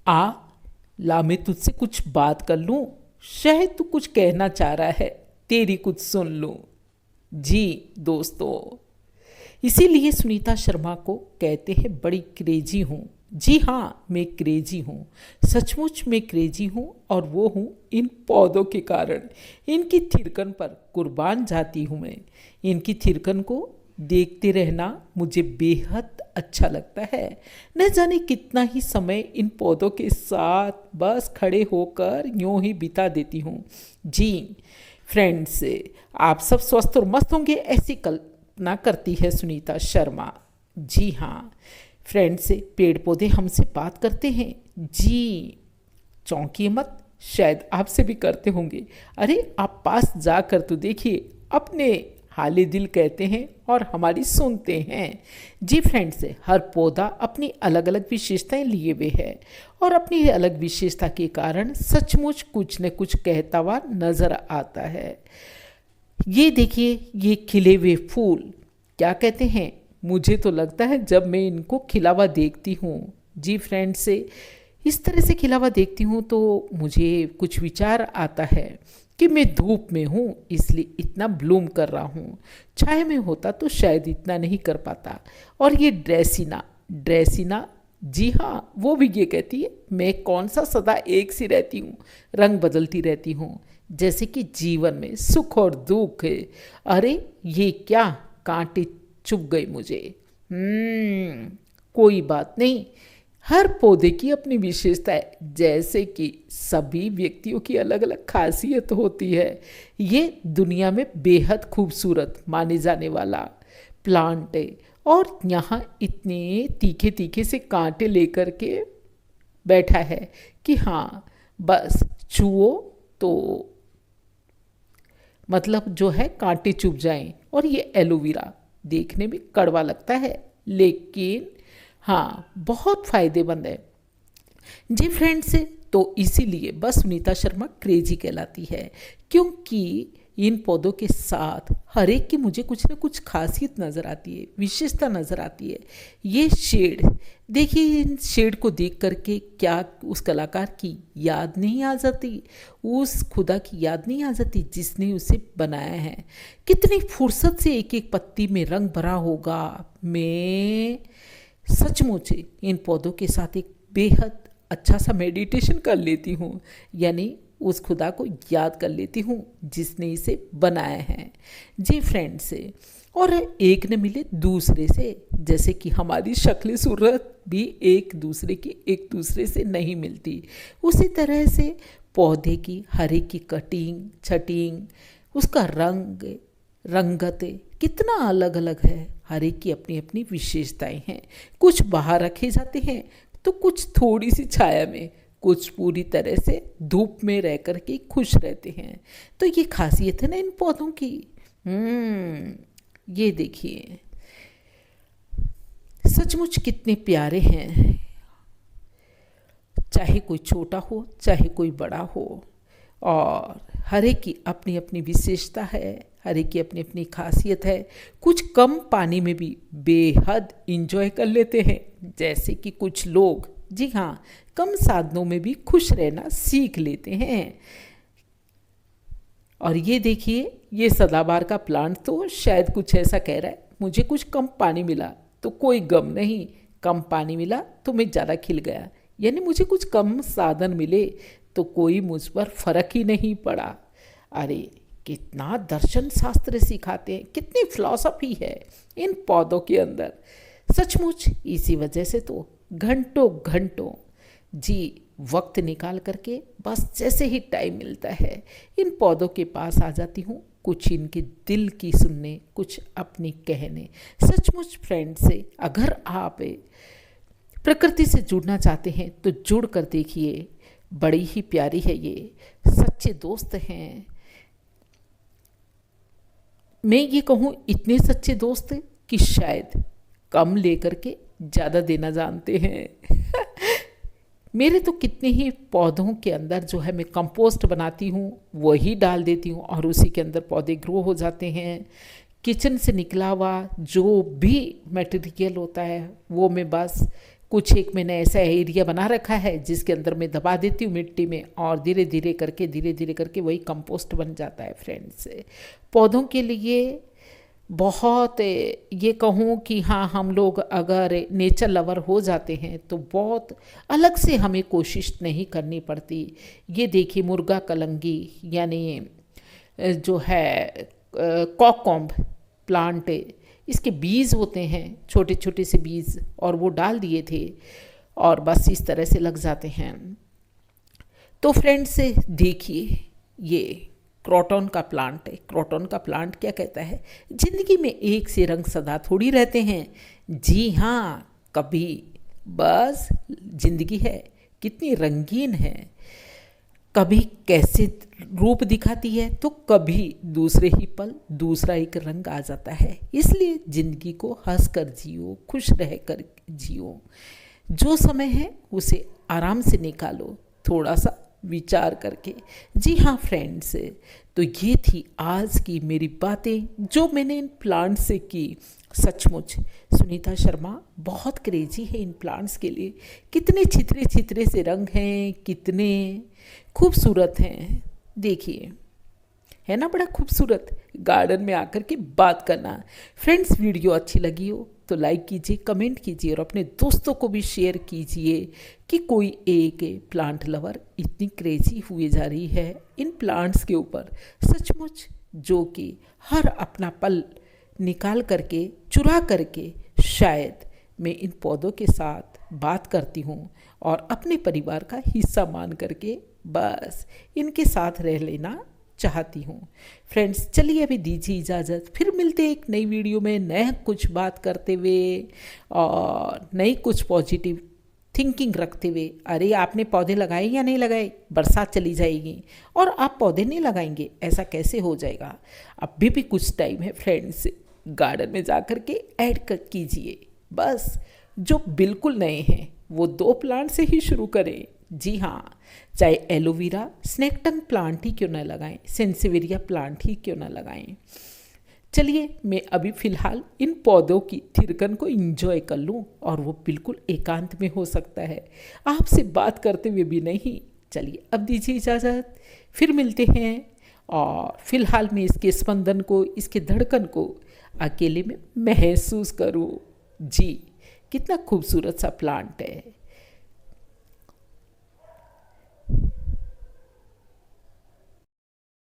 आ, ला मैं तुझसे कुछ बात कर लूं। शायद तू कुछ कहना चाह रहा है, तेरी कुछ सुन लूं। जी दोस्तों, इसीलिए सुनीता शर्मा को कहते हैं बड़ी क्रेजी हूँ। जी हाँ, मैं क्रेजी हूँ, सचमुच में क्रेजी हूँ, और वो हूँ इन पौधों के कारण। इनकी थिरकन पर कुर्बान जाती हूँ मैं। इनकी थिरकन को देखते रहना मुझे बेहद अच्छा लगता है। न जाने कितना ही समय इन पौधों के साथ बस खड़े होकर यूं ही बिता देती हूँ। जी फ्रेंड्स, आप सब स्वस्थ और मस्त होंगे, ऐसी कल्पना करती है सुनीता शर्मा। जी हाँ फ्रेंड्स, पेड़ पौधे हमसे बात करते हैं। जी, चौंकिए मत, शायद आपसे भी करते होंगे। अरे आप पास जाकर तो देखिए, अपने हाले दिल कहते हैं और हमारी सुनते हैं। जी फ्रेंड्स, हर पौधा अपनी अलग अलग विशेषताएं लिए हुए है, और अपनी अलग विशेषता के कारण सचमुच कुछ न कुछ कहता हुआ नजर आता है। ये देखिए, ये खिले हुए फूल क्या कहते हैं? मुझे तो लगता है जब मैं इनको खिला हुआ देखती हूँ, जी फ्रेंड्स से इस तरह से खिला हुआ देखती हूँ, तो मुझे कुछ विचार आता है कि मैं धूप में हूँ इसलिए इतना ब्लूम कर रहा हूँ। छाया में होता तो शायद इतना नहीं कर पाता। और ये ड्रेसिना, ड्रेसिना, जी हाँ, वो भी ये कहती है मैं कौन सा सदा एक सी रहती हूँ, रंग बदलती रहती हूँ, जैसे कि जीवन में सुख और दुख है। अरे ये क्या, कांटे चुभ गए मुझे। कोई बात नहीं, हर पौधे की अपनी विशेषता है, जैसे कि सभी व्यक्तियों की अलग अलग खासियत होती है। ये दुनिया में बेहद खूबसूरत माने जाने वाला प्लांट है, और यहाँ इतने तीखे तीखे से कांटे लेकर के बैठा है कि हाँ, बस छुओ तो मतलब जो है कांटे चुभ जाएं। और ये एलोवेरा देखने में कड़वा लगता है, लेकिन हाँ बहुत फायदेमंद है। जी फ्रेंड्स, तो इसीलिए बस सुनीता शर्मा क्रेजी कहलाती है, क्योंकि इन पौधों के साथ हर एक की मुझे कुछ ना कुछ खासियत नज़र आती है, विशेषता नज़र आती है। ये शेड देखिए, इन शेड को देख करके क्या उस कलाकार की याद नहीं आ जाती, उस खुदा की याद नहीं आ जाती जिसने उसे बनाया है। कितनी फुर्सत से एक एक पत्ती में रंग भरा होगा। मैं सचमुच इन पौधों के साथ एक बेहद अच्छा सा मेडिटेशन कर लेती हूँ, यानी उस खुदा को याद कर लेती हूँ जिसने इसे बनाया है। जी फ्रेंड्स, और एक न मिले दूसरे से, जैसे कि हमारी शक्ल सूरत भी एक दूसरे से नहीं मिलती, उसी तरह से पौधे की हर एक की कटिंग छटिंग, उसका रंग रंगत कितना अलग अलग है। हर एक की अपनी अपनी विशेषताएं हैं। कुछ बाहर रखे जाते हैं तो कुछ थोड़ी सी छाया में, कुछ पूरी तरह से धूप में रह कर के खुश रहते हैं। तो ये खासियत है ना इन पौधों की। ये देखिए, सचमुच कितने प्यारे हैं, चाहे कोई छोटा हो चाहे कोई बड़ा हो, और हर एक की अपनी अपनी विशेषता है, हर एक की अपनी अपनी खासियत है। कुछ कम पानी में भी बेहद इंजॉय कर लेते हैं, जैसे कि कुछ लोग, जी हाँ, कम साधनों में भी खुश रहना सीख लेते हैं। और ये देखिए, ये सदाबहार का प्लांट तो शायद कुछ ऐसा कह रहा है, मुझे कुछ कम पानी मिला तो कोई गम नहीं, कम पानी मिला तो मैं ज़्यादा खिल गया, यानी मुझे कुछ कम साधन मिले तो कोई मुझ पर फर्क ही नहीं पड़ा। अरे कितना दर्शन शास्त्र सिखाते हैं, कितनी फिलॉसफी है इन पौधों के अंदर। सचमुच इसी वजह से तो घंटों घंटों जी वक्त निकाल करके बस जैसे ही टाइम मिलता है इन पौधों के पास आ जाती हूँ, कुछ इनके दिल की सुनने, कुछ अपनी कहने। सचमुच फ्रेंड से अगर आप प्रकृति से जुड़ना चाहते हैं तो जुड़ कर देखिए, बड़ी ही प्यारी है, ये सच्चे दोस्त हैं। मैं ये कहूँ इतने सच्चे दोस्त कि शायद कम लेकर के ज़्यादा देना जानते हैं। मेरे तो कितने ही पौधों के अंदर जो है मैं कंपोस्ट बनाती हूँ, वही डाल देती हूँ और उसी के अंदर पौधे ग्रो हो जाते हैं। किचन से निकला हुआ जो भी मटेरियल होता है वो मैं बस कुछ एक मैंने ऐसा एरिया बना रखा है जिसके अंदर मैं दबा देती हूँ मिट्टी में, और धीरे धीरे करके वही कंपोस्ट बन जाता है फ्रेंड्स। पौधों के लिए बहुत, ये कहूँ कि हाँ, हम लोग अगर नेचर लवर हो जाते हैं तो बहुत अलग से हमें कोशिश नहीं करनी पड़ती। ये देखिए मुर्गा कलंगी यानी जो है कॉककॉम्ब प्लांट, इसके बीज होते हैं छोटे छोटे से बीज, और वो डाल दिए थे और बस इस तरह से लग जाते हैं। तो फ्रेंड्स देखिए, ये क्रोटन का प्लांट है। क्रोटन का प्लांट क्या कहता है, जिंदगी में एक से रंग सदा थोड़ी रहते हैं। जी हाँ, कभी बस जिंदगी है कितनी रंगीन है, कभी कैसे रूप दिखाती है तो कभी दूसरे ही पल दूसरा एक रंग आ जाता है। इसलिए जिंदगी को हंस कर जियो, खुश रह कर जियो। जो समय है उसे आराम से निकालो, थोड़ा सा विचार करके। जी हाँ फ्रेंड्स, तो ये थी आज की मेरी बातें जो मैंने इन प्लांट से की। सचमुच सुनीता शर्मा बहुत क्रेजी है इन प्लांट्स के लिए। कितने छितरे छितरे से रंग हैं, कितने खूबसूरत हैं। देखिए, है ना बड़ा खूबसूरत। गार्डन में आकर के बात करना। फ्रेंड्स, वीडियो अच्छी लगी हो तो लाइक कीजिए, कमेंट कीजिए और अपने दोस्तों को भी शेयर कीजिए कि कोई एक प्लांट लवर इतनी क्रेजी हुए जा रही है इन प्लांट्स के ऊपर। सचमुच जो कि हर अपना पल निकाल करके, चुरा करके शायद मैं इन पौधों के साथ बात करती हूँ और अपने परिवार का हिस्सा मान करके बस इनके साथ रह लेना चाहती हूँ। फ्रेंड्स, चलिए अभी दीजिए इजाज़त, फिर मिलते एक नई वीडियो में नया कुछ बात करते हुए और नई कुछ पॉजिटिव थिंकिंग रखते हुए। अरे आपने पौधे लगाए या नहीं लगाए, बरसात चली जाएगी और आप पौधे नहीं लगाएंगे, ऐसा कैसे हो जाएगा। अभी भी कुछ टाइम है फ्रेंड्स, गार्डन में जा कर के ऐड कीजिए। बस जो बिल्कुल नए हैं वो 2 प्लांट से ही शुरू करें। जी हाँ, चाहे एलोवेरा स्नेक टंग प्लांट ही क्यों ना लगाएं, सेंसिवेरिया प्लांट ही क्यों ना लगाएं। चलिए मैं अभी फ़िलहाल इन पौधों की थिरकन को एंजॉय कर लूँ, और वो बिल्कुल एकांत में हो सकता है, आपसे बात करते हुए भी नहीं। चलिए अब दीजिए इजाज़त, फिर मिलते हैं। और फिलहाल मैं इसके स्पंदन को, इसके धड़कन को अकेले में महसूस करूँ। जी, कितना खूबसूरत सा प्लांट है।